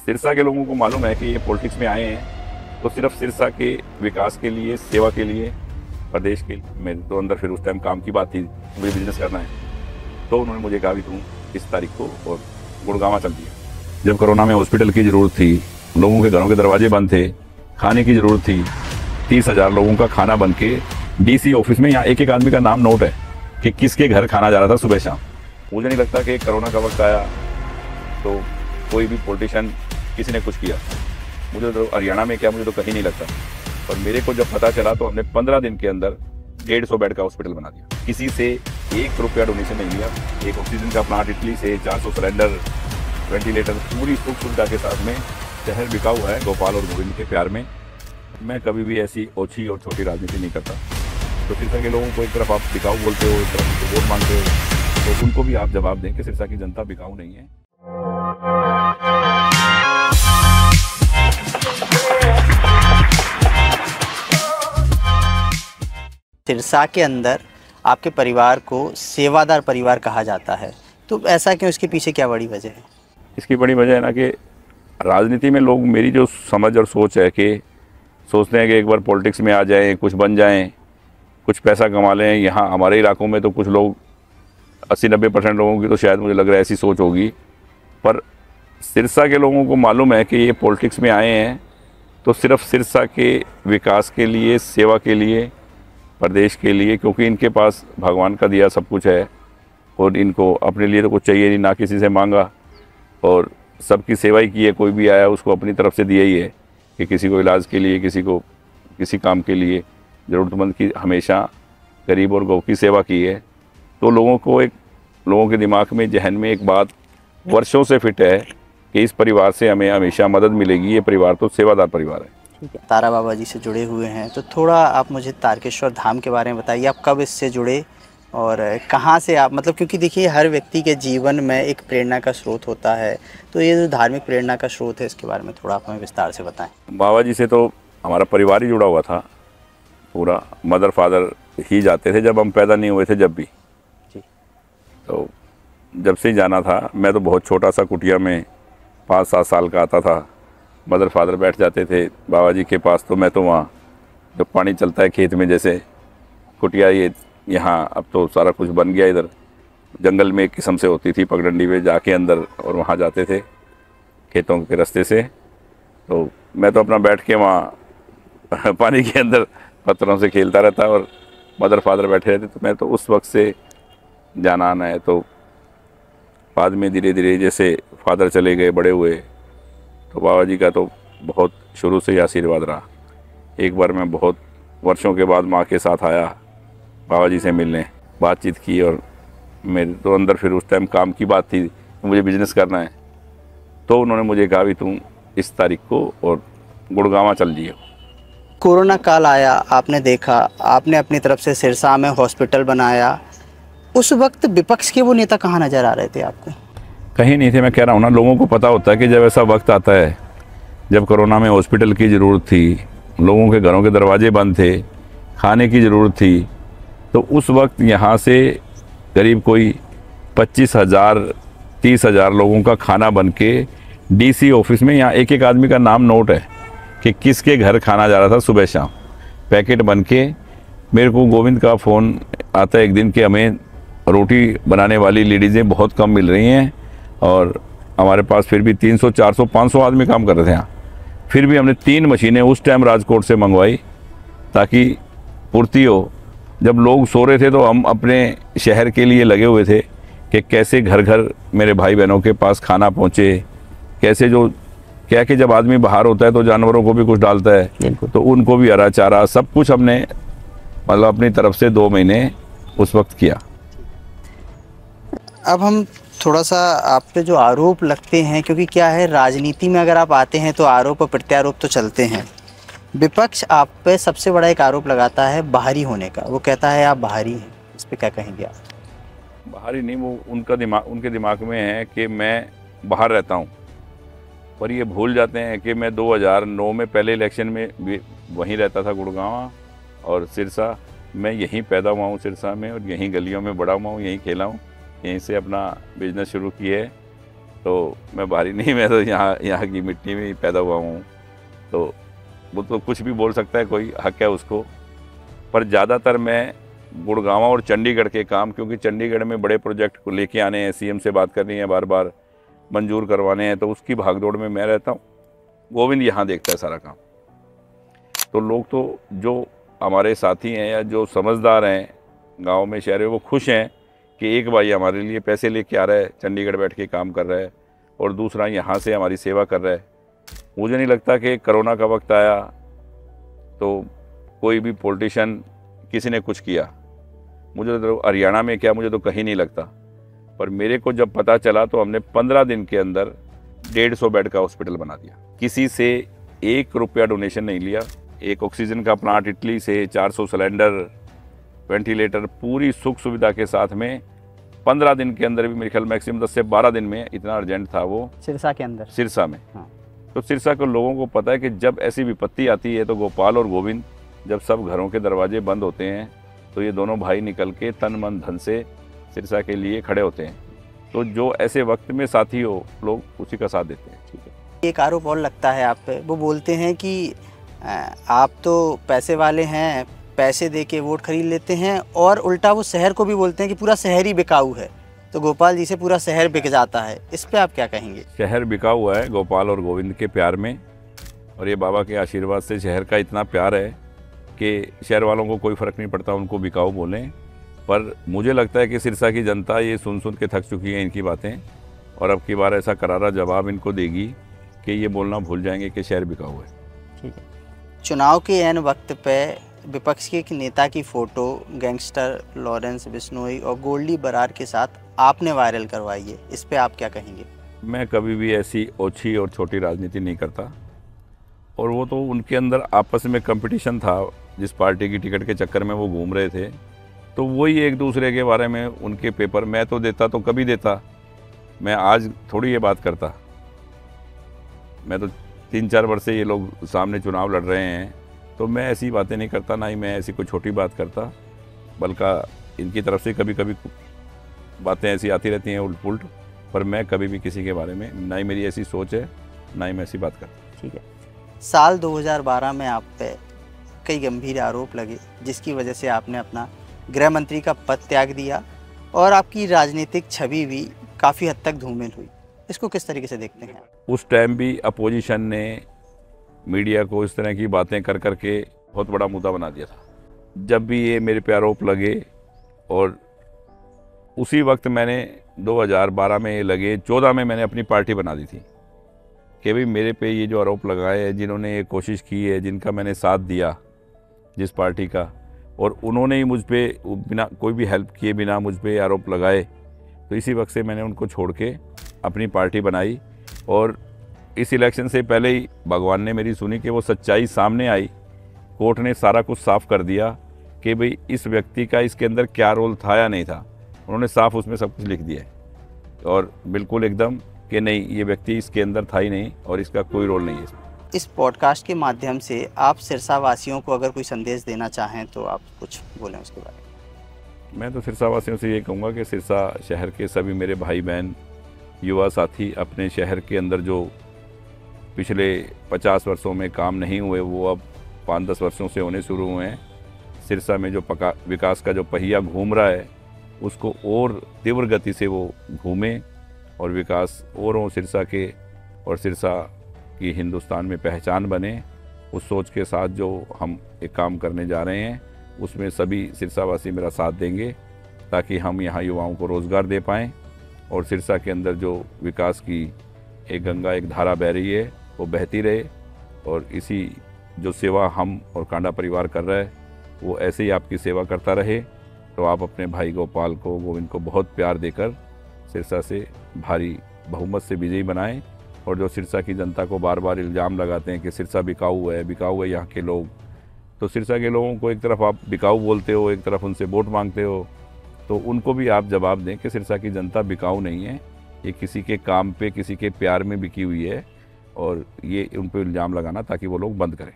सिरसा के लोगों को मालूम है कि ये पॉलिटिक्स में आए हैं तो सिर्फ सिरसा के विकास के लिए, सेवा के लिए, प्रदेश के मेरे तो अंदर फिर उस टाइम काम की बात थी, मुझे बिजनेस करना है। तो उन्होंने मुझे कहा भी तुम इस तारीख को और गुड़गांव चल दिया। जब कोरोना में हॉस्पिटल की ज़रूरत थी, लोगों के घरों के दरवाजे बंद थे, खाने की ज़रूरत थी, 30,000 लोगों का खाना बन के DC ऑफिस में यहाँ एक एक आदमी का नाम नोट है कि किसके घर खाना जा रहा था सुबह शाम। मुझे नहीं लगता कि कोरोना का वक्त आया तो कोई भी पॉलिटिशियन किसी ने कुछ किया। मुझे तो हरियाणा में क्या, मुझे तो कहीं नहीं लगता। और मेरे को जब पता चला तो हमने 15 दिन के अंदर 150 बेड का हॉस्पिटल बना दिया। किसी से 1 रुपया डोनेशन नहीं लिया। एक ऑक्सीजन का प्लांट इटली से, 400 सिलेंडर, वेंटिलेटर, पूरी सुख सुविधा के साथ में शहर बिका हुआ है गोपाल और गोविंद के प्यार में। मैं कभी भी ऐसी ओछी और छोटी राजनीति नहीं करता। तो सिरसा के लोगों को एक तरफ आप बिकाऊ बोलते हो, एक तरफ उनको वोट मांगते हो, तो उनको भी आप जवाब दें कि सिरसा की जनता बिकाऊ नहीं है। सिरसा के अंदर आपके परिवार को सेवादार परिवार कहा जाता है, तो ऐसा क्यों? इसके पीछे क्या बड़ी वजह है? इसकी बड़ी वजह है ना कि राजनीति में लोग, मेरी जो समझ और सोच है कि सोचते हैं कि एक बार पॉलिटिक्स में आ जाएं, कुछ बन जाएं, कुछ पैसा कमा लें। यहाँ हमारे इलाकों में तो कुछ लोग 80-90% लोगों की तो शायद मुझे लग रहा है ऐसी सोच होगी। पर सिरसा के लोगों को मालूम है कि ये पॉलिटिक्स में आए हैं तो सिर्फ सिरसा के विकास के लिए, सेवा के लिए, प्रदेश के लिए, क्योंकि इनके पास भगवान का दिया सब कुछ है और इनको अपने लिए तो कुछ चाहिए नहीं, ना किसी से मांगा और सबकी सेवा ही की है। कोई भी आया उसको अपनी तरफ से दिया ही है कि किसी को इलाज के लिए, किसी को किसी काम के लिए, ज़रूरतमंद की हमेशा गरीब और गौ की सेवा की है। तो लोगों के दिमाग में, जहन में एक बात वर्षों से फिट है कि इस परिवार से हमें हमेशा मदद मिलेगी। ये परिवार तो सेवादार परिवार है। ठीक है, तारा बाबा जी से जुड़े हुए हैं, तो थोड़ा आप मुझे तारकेश्वर धाम के बारे में बताइए। आप कब इससे जुड़े और कहाँ से आप, मतलब क्योंकि देखिए हर व्यक्ति के जीवन में एक प्रेरणा का स्रोत होता है, तो ये जो धार्मिक प्रेरणा का स्रोत है इसके बारे में थोड़ा आप हमें विस्तार से बताएं। बाबा जी से तो हमारा परिवार ही जुड़ा हुआ था, पूरा मदर फादर ही जाते थे जब हम पैदा नहीं हुए थे, जब भी जी। तो जब से ही जाना था। मैं तो बहुत छोटा सा कुटिया में 5-7 साल का आता था। मदर फादर बैठ जाते थे बाबा जी के पास, तो मैं तो वहाँ जब पानी चलता है खेत में, जैसे कुटिया ये यहाँ अब तो सारा कुछ बन गया, इधर जंगल में एक किस्म से होती थी पगडंडी में जाके अंदर, और वहाँ जाते थे खेतों के रास्ते से। तो मैं तो अपना बैठ के वहाँ पानी के अंदर पत्थरों से खेलता रहता और मदर फादर बैठे रहते। तो मैं तो उस वक्त से जाना आना है। तो बाद में धीरे धीरे जैसे फादर चले गए, बड़े हुए, तो बाबा जी का तो बहुत शुरू से ही आशीर्वाद रहा। एक बार मैं बहुत वर्षों के बाद माँ के साथ आया बाबा जी से मिलने, बातचीत की, और मेरे तो अंदर फिर उस टाइम काम की बात थी, मुझे बिजनेस करना है। तो उन्होंने मुझे कहा भी तुम इस तारीख को और गुड़गांव चल जियो। कोरोना काल आया, आपने देखा, आपने अपनी तरफ से सिरसा में हॉस्पिटल बनाया। उस वक्त विपक्ष के वो नेता कहाँ नज़र आ रहे थे आपको? कहीं नहीं थे। मैं कह रहा हूँ ना, लोगों को पता होता है कि जब ऐसा वक्त आता है, जब कोरोना में हॉस्पिटल की ज़रूरत थी, लोगों के घरों के दरवाजे बंद थे, खाने की ज़रूरत थी, तो उस वक्त यहाँ से करीब कोई 25,000 30,000 लोगों का खाना बन के DC ऑफिस में, यहाँ एक एक आदमी का नाम नोट है कि किसके घर खाना जा रहा था सुबह शाम, पैकेट बन के। मेरे को गोविंद का फ़ोन आता है एक दिन कि हमें रोटी बनाने वाली लेडीज़ें बहुत कम मिल रही हैं और हमारे पास फिर भी 300, 400, 500 आदमी काम कर रहे थे यहाँ। फिर भी हमने 3 मशीनें उस टाइम राजकोट से मंगवाई ताकि पूर्ति हो। जब लोग सो रहे थे तो हम अपने शहर के लिए लगे हुए थे कि कैसे घर घर मेरे भाई बहनों के पास खाना पहुँचे, कैसे जो क्या कि जब आदमी बाहर होता है तो जानवरों को भी कुछ डालता है, तो उनको भी हरा चारा सब कुछ हमने मतलब अपनी तरफ से 2 महीने उस वक्त किया। अब हम थोड़ा सा आप पे जो आरोप लगते हैं, क्योंकि क्या है राजनीति में अगर आप आते हैं तो आरोप और प्रत्यारोप तो चलते हैं। विपक्ष आप पे सबसे बड़ा एक आरोप लगाता है बाहरी होने का, वो कहता है आप बाहरी हैं। इस पे क्या कहेंगे आप? बाहरी नहीं, वो उनके दिमाग में है कि मैं बाहर रहता हूँ, पर ये भूल जाते हैं कि मैं 2009 में पहले इलेक्शन में भी वहीं रहता था गुड़गांव और सिरसा। मैं यहीं पैदा हुआ हूँ सिरसा में, और यहीं गलियों में बड़ा हुआ हूँ, यहीं खेला हूँ, यहीं से अपना बिजनेस शुरू किया है। तो मैं बाहरी नहीं, मैं तो यहाँ की मिट्टी में ही पैदा हुआ हूँ। तो वो तो कुछ भी बोल सकता है, कोई हक है उसको। पर ज़्यादातर मैं गुड़गांव और चंडीगढ़ के काम, क्योंकि चंडीगढ़ में बड़े प्रोजेक्ट को लेके आने हैं, सीएम से बात करनी है, बार बार मंजूर करवाने हैं, तो उसकी भागदौड़ में मैं रहता हूँ। गोविंद यहाँ देखता है सारा काम। तो लोग तो जो हमारे साथी हैं या जो समझदार हैं गांव में, शहर में, वो खुश हैं कि एक भाई हमारे लिए पैसे लेके आ रहा है, चंडीगढ़ बैठ के काम कर रहा है, और दूसरा यहाँ से हमारी सेवा कर रहा है। मुझे नहीं लगता कि कोरोना का वक्त आया तो कोई भी पॉलिटिशियन किसी ने कुछ किया। मुझे तो हरियाणा में क्या, मुझे तो कहीं नहीं लगता। पर मेरे को जब पता चला तो हमने 15 दिन के अंदर 150 बेड का हॉस्पिटल बना दिया। किसी से 1 रुपया डोनेशन नहीं लिया। एक ऑक्सीजन का प्लांट इटली से, 400 सिलेंडर, वेंटिलेटर, पूरी सुख सुविधा के साथ में 15 दिन के अंदर भी, मेरे ख्याल मैक्सिमम 10 से 12 दिन में, इतना अर्जेंट था वो सिरसा के अंदर, सिरसा में। हाँ। तो सिरसा के लोगों को पता है कि जब ऐसी विपत्ति आती है तो गोपाल और गोविंद, जब सब घरों के दरवाजे बंद होते हैं, तो ये दोनों भाई निकल के तन मन धन से सिरसा के लिए खड़े होते हैं। तो जो ऐसे वक्त में साथी हो, लोग उसी का साथ देते हैं। ठीक है। एक आरोप और लगता है आप पे, वो बोलते हैं कि आप तो पैसे वाले हैं, पैसे दे के वोट खरीद लेते हैं, और उल्टा वो शहर को भी बोलते हैं कि पूरा शहर ही बिकाऊ है, तो गोपाल जी से पूरा शहर बिक जाता है। इस पे आप क्या कहेंगे? शहर बिका हुआ है गोपाल और गोविंद के प्यार में, और ये बाबा के आशीर्वाद से शहर का इतना प्यार है कि शहर वालों को कोई फ़र्क नहीं पड़ता उनको बिकाऊ बोलें। पर मुझे लगता है कि सिरसा की जनता ये सुन सुन के थक चुकी है इनकी बातें, और अब की बार ऐसा करारा जवाब इनको देगी कि ये बोलना भूल जाएंगे कि शहर बिकाऊ है। ठीक है। चुनाव के ऐन वक्त पे विपक्ष के एक नेता की फ़ोटो गैंगस्टर लॉरेंस बिश्नोई और गोल्डी बरार के साथ आपने वायरल करवाई है, इस पे आप क्या कहेंगे? मैं कभी भी ऐसी ओछी और छोटी राजनीति नहीं करता, और वो तो उनके अंदर आपस में कंपटीशन था, जिस पार्टी की टिकट के चक्कर में वो घूम रहे थे, तो वही एक दूसरे के बारे में उनके पेपर, मैं तो देता तो कभी देता, मैं आज थोड़ी ये बात करता। मैं तो 3-4 वर्ष से ये लोग सामने चुनाव लड़ रहे हैं, तो मैं ऐसी बातें नहीं करता, ना ही मैं ऐसी कोई छोटी बात करता, बल्कि इनकी तरफ से कभी कभी बातें ऐसी आती रहती हैं उल्ट पुल्ट, पर मैं कभी भी किसी के बारे में, ना ही मेरी ऐसी सोच है, ना ही मैं ऐसी बात करता। ठीक है। साल 2012 में आप पे कई गंभीर आरोप लगे, जिसकी वजह से आपने अपना गृह मंत्री का पद त्याग दिया, और आपकी राजनीतिक छवि भी काफ़ी हद तक धूमिल हुई। इसको किस तरीके से देखते हैं? उस टाइम भी अपोजिशन ने मीडिया को इस तरह की बातें कर करके बहुत बड़ा मुद्दा बना दिया था। जब भी ये मेरे पे आरोप लगे, और उसी वक्त मैंने 2012 में ये लगे, 14 में मैंने अपनी पार्टी बना दी थी कि भाई मेरे पे ये जो आरोप लगाए हैं, जिन्होंने ये कोशिश की है, जिनका मैंने साथ दिया जिस पार्टी का, और उन्होंने ही मुझ पे बिना कोई भी हेल्प किए बिना मुझ पे आरोप लगाए, तो इसी वक्त से मैंने उनको छोड़ के अपनी पार्टी बनाई। और इस इलेक्शन से पहले ही भगवान ने मेरी सुनी कि वो सच्चाई सामने आई। कोर्ट ने सारा कुछ साफ कर दिया कि भाई इस व्यक्ति का इसके अंदर क्या रोल था या नहीं था, उन्होंने साफ उसमें सब कुछ लिख दिया है, और बिल्कुल एकदम कि नहीं, ये व्यक्ति इसके अंदर था ही नहीं और इसका कोई रोल नहीं है इसमें। इस पॉडकास्ट के माध्यम से आप सिरसा वासियों को अगर कोई संदेश देना चाहें तो आप कुछ बोलें उसके बारे में। मैं तो सिरसा वासियों से ये कहूँगा कि सिरसा शहर के सभी मेरे भाई बहन, युवा साथी, अपने शहर के अंदर जो पिछले 50 वर्षों में काम नहीं हुए, वो अब 5-10 वर्षों से होने शुरू हुए हैं। सिरसा में जो विकास का जो पहिया घूम रहा है, उसको और तीव्र गति से वो घूमे, और विकास और हो सिरसा के, और सिरसा की हिंदुस्तान में पहचान बने। उस सोच के साथ जो हम एक काम करने जा रहे हैं, उसमें सभी सिरसावासी मेरा साथ देंगे, ताकि हम यहाँ युवाओं को रोज़गार दे पाएँ, और सिरसा के अंदर जो विकास की एक गंगा, एक धारा बह रही है, वो बहती रहे, और इसी जो सेवा हम और कांडा परिवार कर रहा है, वो ऐसे ही आपकी सेवा करता रहे। तो आप अपने भाई गोपाल को, गोविंद को बहुत प्यार देकर सिरसा से भारी बहुमत से विजयी बनाएं। और जो सिरसा की जनता को बार बार इल्ज़ाम लगाते हैं कि सिरसा बिकाऊ है यहाँ के लोग, तो सिरसा के लोगों को एक तरफ आप बिकाऊ बोलते हो, एक तरफ उनसे वोट मांगते हो, तो उनको भी आप जवाब दें कि सिरसा की जनता बिकाऊ नहीं है, ये किसी के काम पे, किसी के प्यार में बिकी हुई है, और ये उन पर इल्ज़ाम लगाना ताकि वो लोग बंद करें।